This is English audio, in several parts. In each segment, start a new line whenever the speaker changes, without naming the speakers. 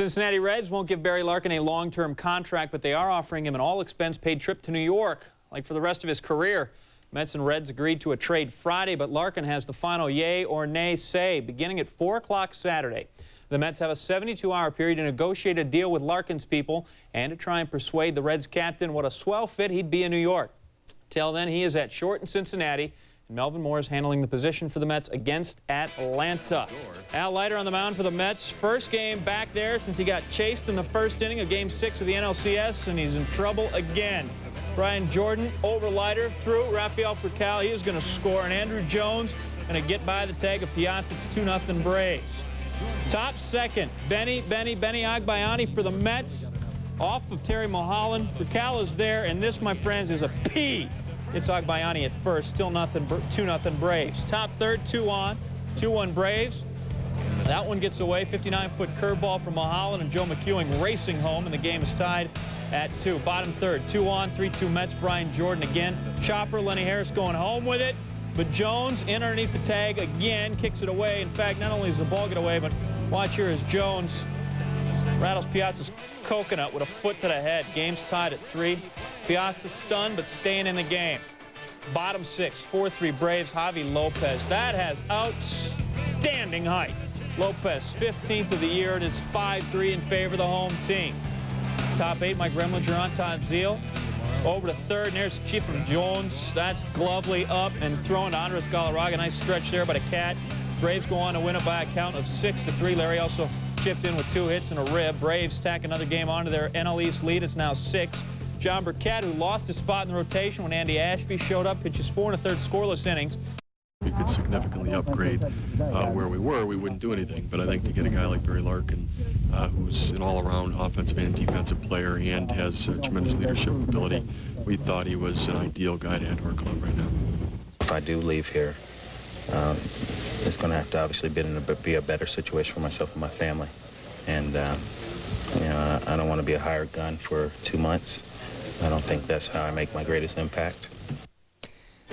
Cincinnati Reds won't give Barry Larkin a long-term contract, but they are offering him an all-expense-paid trip to New York, like for the rest of his career. Mets and Reds agreed to a trade Friday, but Larkin has the final yay or nay say beginning at 4 o'clock Saturday. The Mets have a 72-hour period to negotiate a deal with Larkin's people and to try and persuade the Reds captain what a swell fit he'd be in New York. Till then, he is at short in Cincinnati, and Melvin Moore is handling the position for the Mets against Atlanta. Al Leiter on the mound for the Mets. First game back there since he got chased in the first inning of Game 6 of the NLCS, and he's in trouble again. Brian Jordan over Leiter, through Rafael Furcal. He was going to score, and Andrew Jones going to get by the tag of Piazza. It's 2-0 Braves. Top second, Benny Agbayani for the Mets. Off of Terry Mulholland. Furcal is there, and this, my friends, is a P. It's Agbayani at first, still 2-0 Braves. Top third, 2-on, 2-1 Braves. That one gets away. 59-foot curveball from Mulholland, and Joe McEwing racing home, and the game is tied at 2. Bottom third, 2-on, 3-2 Mets. Brian Jordan again. Chopper, Lenny Harris going home with it, but Jones in underneath the tag again, kicks it away. In fact, not only does the ball get away, but watch here as Jones rattles Piazza's coconut with a foot to the head. Game's tied at 3. Piazza stunned, but staying in the game. Bottom 6, 4-3 Braves. Javi Lopez. That has outstanding height. Lopez, 15th of the year, and it's 5-3 in favor of the home team. Top 8, Mike Remlinger on. Todd Zeal over to third, and there's Chipper Jones. That's glovely up and thrown to Andres Galarraga. Nice stretch there by the Cat. Braves go on to win it by a count of 6-3. Larry also chipped in with 2 hits and a rib. Braves tack another game onto their NL East lead. It's now 6. John Burkett, who lost his spot in the rotation when Andy Ashby showed up, pitches 4 1/3 scoreless innings.
We could significantly upgrade where we were. We wouldn't do anything. But I think to get a guy like Barry Larkin, who's an all-around offensive and defensive player and has tremendous leadership ability, we thought he was an ideal guy to add to our club right now.
If I do leave here, it's going to have to obviously be a better situation for myself and my family. And, you know, I don't want to be a hired gun for 2 months. I don't think that's how I make my greatest impact.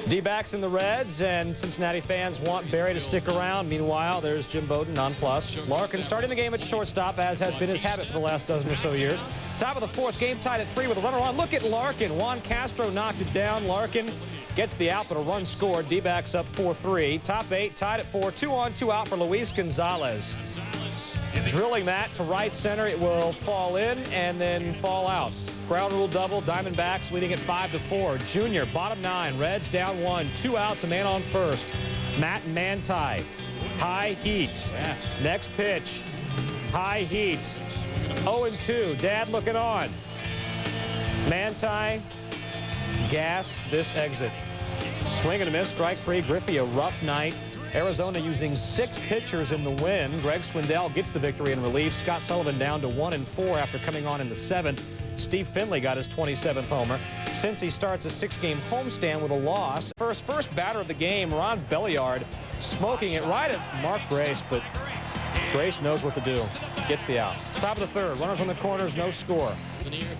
D-backs in the Reds, and Cincinnati fans want Barry to stick around. Meanwhile, there's Jim Bowden nonplussed. Larkin starting the game at shortstop, as has been his habit for the last dozen or so years. Top of the 4th, game tied at 3 with a runner on. Look at Larkin. Juan Castro knocked it down. Larkin gets the out, but a run scored. D-backs up 4-3. Top 8 tied at 4. 2-on, 2 out for Luis Gonzalez. Drilling that to right center. It will fall in and then fall out. Ground rule double. Diamondbacks leading at 5-4. Junior, bottom 9. Reds down 1. 2 outs, a man on first. Matt Manti. High heat. Yes. Next pitch. High heat. 0-2. Dad looking on. Manti. Gas this exit. Swing and a miss. Strike 3. Griffey, a rough night. Arizona using 6 pitchers in the win. Greg Swindell gets the victory in relief. Scott Sullivan down to 1-4 after coming on in the 7th. Steve Finley got his 27th homer. Since he starts a 6-game homestand with a loss. First batter of the game, Ron Belliard, smoking it right at Mark Grace, but Grace knows what to do. Gets the out. Top of the 3rd, runners on the corners, no score.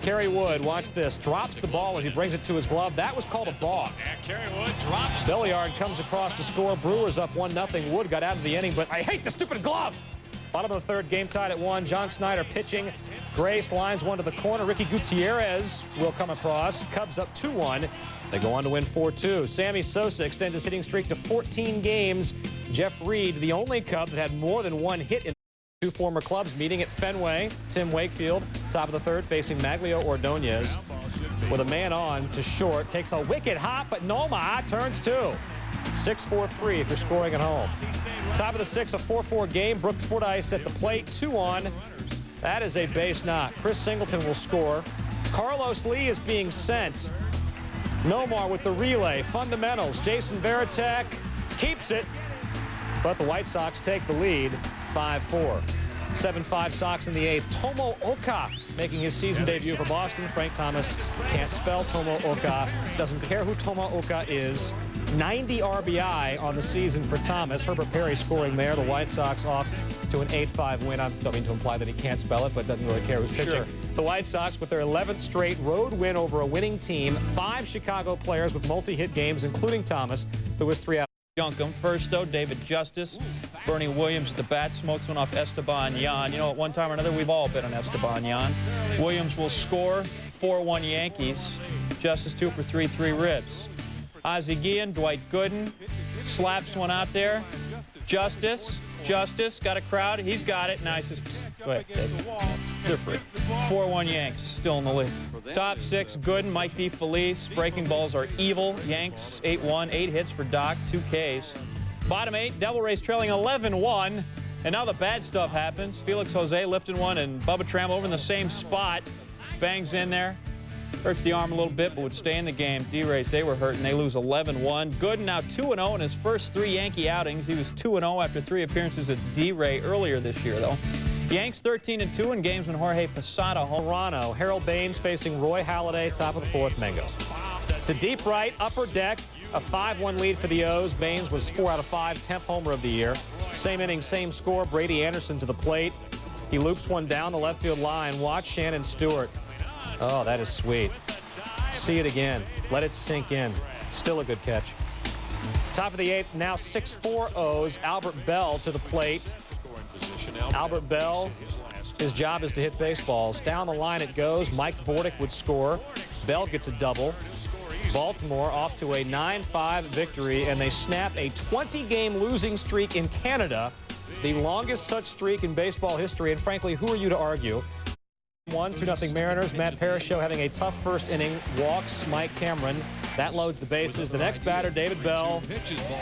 Kerry Wood, watch this, drops the ball as he brings it to his glove. That was called a balk. Kerry Wood drops. Belliard comes across to score. Brewers up 1-0. Wood got out of the inning, but I hate the stupid glove. Bottom of the 3rd, game tied at 1. John Snyder pitching. Grace lines one to the corner. Ricky Gutierrez will come across. Cubs up 2-1. They go on to win 4-2. Sammy Sosa extends his hitting streak to 14 games. Jeff Reed, the only Cub that had more than 1 hit in 2 former clubs meeting at Fenway. Tim Wakefield, top of the 3rd, facing Maglio Ordonez. With a man on to short. Takes a wicked hop, but Noma turns 2. 6-4-3 if you're scoring at home. Top of the 6th, a 4-4 game. Brooke Fordyce at the plate, 2-on. That is a base knock. Chris Singleton will score. Carlos Lee is being sent. Nomar with the relay. Fundamentals. Jason Varitek keeps it, but the White Sox take the lead, 5-4. 7-5 Sox in the 8th. Tomo Oka making his season debut for Boston. Frank Thomas can't spell Tomo Oka. Doesn't care who Tomo Oka is. 90 RBI on the season for Thomas. Herbert Perry scoring there. The White Sox off to an 8-5 win. I don't mean to imply that he can't spell it, but doesn't really care who's pitching. Sure. The White Sox with their 11th straight road win over a winning team. 5 Chicago players with multi-hit games, including Thomas, who was 3 out.
Junkum. First, though, David Justice. Bernie Williams at the bat smokes one off Esteban Yan. You know, at one time or another, we've all been on Esteban Yan. Williams will score, 4-1 Yankees. Justice 2 for 3, 3 ribs. Ozzie Guillen, Dwight Gooden slaps one out there. Justice got a crowd. He's got it. Nice. Go ahead, take it. They're free. 4-1 Yanks, still in the lead. Top 6, Gooden, Mike DeFelice. Breaking balls are evil. Yanks 8-1, 8 hits for Doc, 2 Ks. Bottom 8, Devil Rays trailing 11-1. And now the bad stuff happens. Felix Jose lifting one and Bubba Trammell over in the same spot. Bangs in there. Hurts the arm a little bit, but would stay in the game. D-Rays, they were hurt, and they lose 11-1. Gooden now 2-0 in his first 3 Yankee outings. He was 2-0 after 3 appearances at D-Ray earlier this year, though. Yanks 13-2 in games when Jorge Posada home.
Toronto, Harold Baines facing Roy Halladay, top of the 4th, Mangos. To deep right, upper deck, a 5-1 lead for the O's. Baines was 4 out of 5, 10th homer of the year. Same inning, same score. Brady Anderson to the plate. He loops one down the left field line. Watch Shannon Stewart. Oh, that is sweet. See it again. Let it sink in. Still a good catch. Top of the 8th, now 6-4 O's. Albert Bell to the plate. Albert Bell, his job is to hit baseballs. Down the line it goes. Mike Bordick would score. Bell gets a double. Baltimore off to a 9-5 victory, and they snap a 20-game losing streak in Canada, the longest such streak in baseball history, and frankly, who are you to argue? 2-0 Mariners. Matt Parashow having a tough first inning. Walks Mike Cameron. That loads the bases. The next batter, David Bell.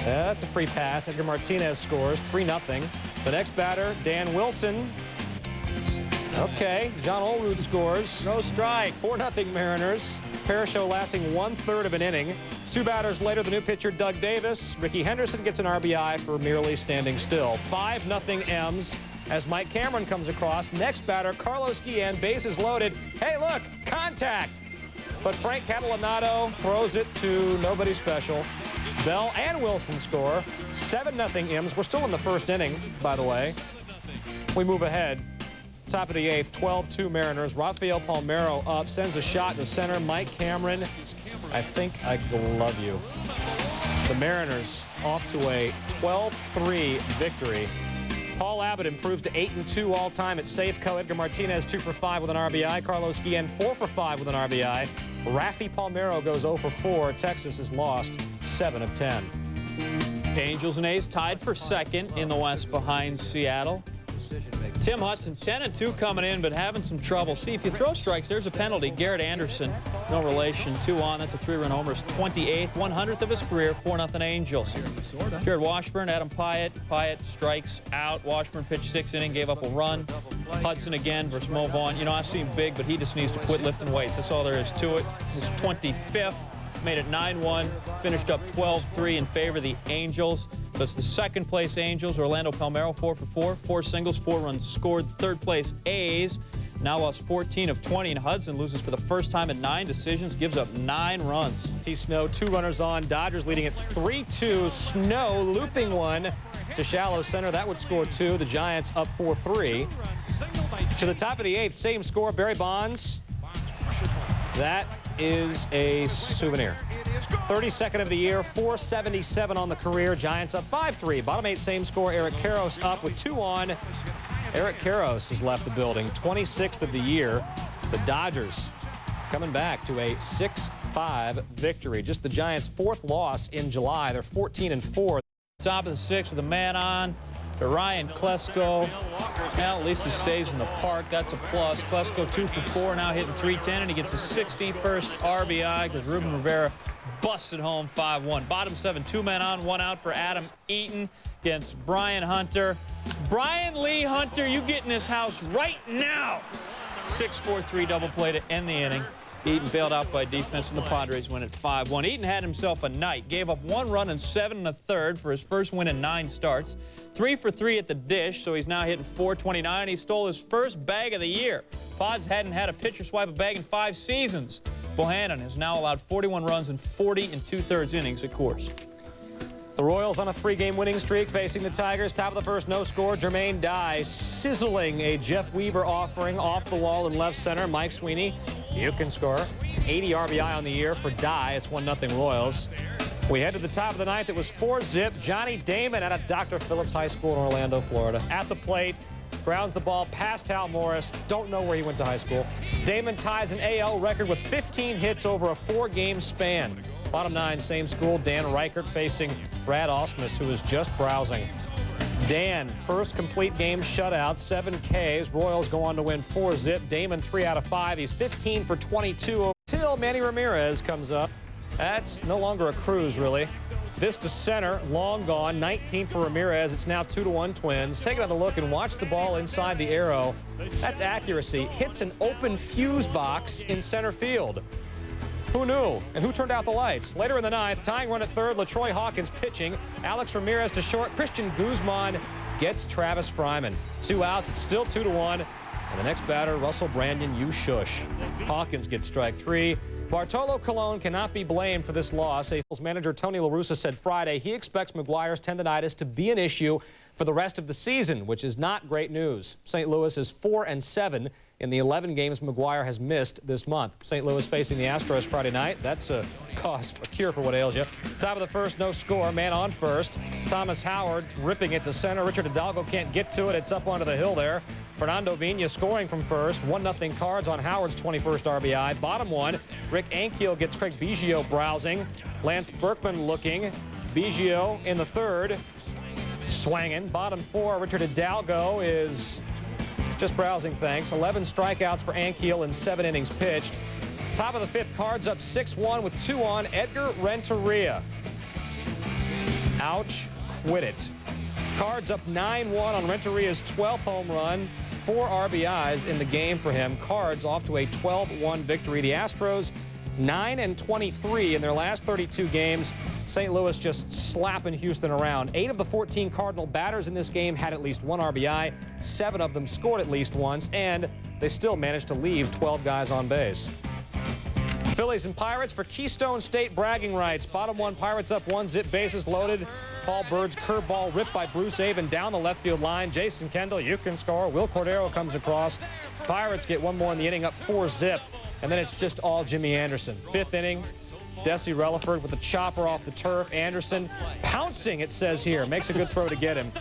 That's a free pass. Edgar Martinez scores. 3-0. The next batter, Dan Wilson. Okay. John Olerud scores.
No strike.
4-0 Mariners. Parashow lasting 1/3 of an inning. 2 batters later, the new pitcher, Doug Davis. Ricky Henderson gets an RBI for merely standing still. 5-0 M's. As Mike Cameron comes across. Next batter, Carlos Guillen, bases loaded. Hey, look, contact. But Frank Catalanato throws it to nobody special. Bell and Wilson score. 7-0 M's. We're still in the first inning, by the way. We move ahead. Top of the 8th, 12-2 Mariners. Rafael Palmeiro up, sends a shot to center. Mike Cameron, I think I glove you. The Mariners off to a 12-3 victory. Paul Abbott improves to 8-2 all-time at Safeco. Edgar Martinez 2 for 5 with an RBI. Carlos Guillen 4 for 5 with an RBI. Rafi Palmeiro goes 0 for 4. Texas has lost 7 of 10.
Angels and A's tied for second in the West behind Seattle. Tim Hudson 10-2 coming in, but having some trouble. See, if you throw strikes, there's a penalty. Garrett Anderson, no relation, 2 on. That's a 3-run homer. His 28th, 100th of his career. 4-0 Angels. Jared Washburn, Adam Pyatt. Pyatt strikes out. Washburn pitched 6th inning, gave up a run. Hudson again versus Mo Vaughn. You know, I see him big, but he just needs to quit lifting weights. That's all there is to it. His 25th. Made it 9-1, finished up 12-3 in favor of the Angels. So it's the second place Angels. Orlando Palmeiro 4 for 4, 4 singles, 4 runs scored. Third place A's now lost 14 of 20, and Hudson loses for the first time in 9 decisions, gives up 9 runs.
T. Snow, 2 runners on. Dodgers leading at 3-2. Snow looping one to shallow center. That would score 2. The Giants up 4-3. To the top of the 8th, same score. Barry Bonds. That is a souvenir. 32nd of the year, 477 on the career. Giants up 5-3. Bottom 8, same score. Eric Karros up with 2 on. Eric Karros has left the building. 26th of the year. The Dodgers coming back to a 6-5 victory. Just the Giants' 4th loss in July. They're 14-4.
Top of the 6th with a man on to Ryan Klesko. Now at least he stays in the park. That's a plus. Klesko 2 for 4, now hitting .310, and he gets his 61st RBI because Ruben Rivera busted home 5-1. Bottom 7, 2 men on, 1 out for Adam Eaton against Brian Hunter. Brian Lee Hunter, you get in this house right now. 6-4-3 double play to end the inning. Eaton bailed out by defense, and the Padres win at 5-1. Eaton had himself a night. Gave up 1 run and 7 1/3 for his first win in 9 starts. 3 for 3 at the dish, so he's now hitting .429. He stole his first bag of the year. Pods hadn't had a pitcher swipe a bag in 5 seasons. Bohannon has now allowed 41 runs in 40 2/3 innings at Coors.
The Royals on a 3-game winning streak facing the Tigers. Top of the first, no score. Jermaine Dye sizzling a Jeff Weaver offering off the wall in left center. Mike Sweeney, you can score. 80 RBI on the year for Dye. It's 1-0 Royals. We head to the top of the ninth. It was 4-zip. Johnny Damon out of Dr. Phillips High School in Orlando, Florida. At the plate, grounds the ball past Hal Morris. Don't know where he went to high school. Damon ties an AL record with 15 hits over a 4-game span. Bottom 9, same school. Dan Reichert facing Brad Ausmus, who is just browsing. Dan, first complete game shutout, 7 Ks. Royals go on to win 4-zip. Damon 3 out of 5. He's 15 for 22 until Manny Ramirez comes up. That's no longer a cruise, really. This to center, long gone, 19 for Ramirez. It's now 2-1 Twins. Take another look and watch the ball inside the arrow. That's accuracy. Hits an open fuse box in center field. Who knew? And who turned out the lights? Later in the ninth, tying run at third, LaTroy Hawkins pitching. Alex Ramirez to short. Christian Guzman gets Travis Fryman. 2 outs. It's still 2-1. And the next batter, Russell Brandon, you shush. Hawkins gets strike 3. Bartolo Colon cannot be blamed for this loss. Angels manager Tony La Russa said Friday he expects McGuire's tendonitis to be an issue for the rest of the season, which is not great news. St. Louis is 4-7 in the 11 games McGuire has missed this month. St. Louis facing the Astros Friday night. That's a cure for what ails you. Top of the first, no score. Man on first. Thomas Howard ripping it to center. Richard Hidalgo can't get to it. It's up onto the hill there. Fernando Vina scoring from first. 1-0 Cards on Howard's 21st RBI. Bottom 1, Rick Ankiel gets Craig Biggio browsing. Lance Berkman looking. Biggio in the third. Swanging. Bottom 4, Richard Hidalgo is just browsing, thanks. 11 strikeouts for Ankiel in 7 innings pitched. Top of the 5th, Cards up 6-1 with 2 on. Edgar Renteria. Ouch, quit it. Cards up 9-1 on Renteria's 12th home run. 4 RBIs in the game for him. Cards off to a 12-1 victory. The Astros 9-23 in their last 32 games. St. Louis just slapping Houston around. 8 of the 14 Cardinal batters in this game had at least 1 RBI. 7 of them scored at least once, and they still managed to leave 12 guys on base. Phillies and Pirates for Keystone State bragging rights. Bottom 1, Pirates up 1-zip, bases loaded. Paul Bird's curveball ripped by Bruce Avon down the left field line. Jason Kendall, you can score. Will Cordero comes across. Pirates get 1 more in the inning, up 4-zip. And then it's just all Jimmy Anderson. 5th inning, Desi Relaford with a chopper off the turf. Anderson pouncing, it says here. Makes a good throw to get him.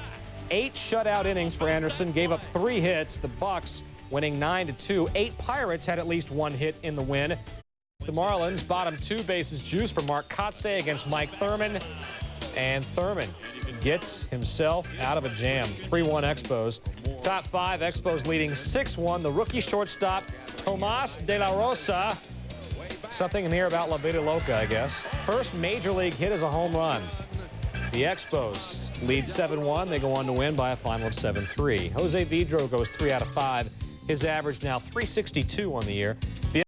8 shutout innings for Anderson. Gave up 3 hits. The Bucks winning 9-2. 8 Pirates had at least 1 hit in the win. The Marlins, bottom 2, bases juice for Mark Kotsay against Mike Thurman. And Thurman gets himself out of a jam. 3-1 Expos. Top 5, Expos leading 6-1. The rookie shortstop, Tomas De La Rosa. Something in here about La Vida Loca, I guess. First major league hit as a home run. The Expos lead 7-1. They go on to win by a final of 7-3. Jose Vidro goes 3 out of 5. His average now 362 on the year. The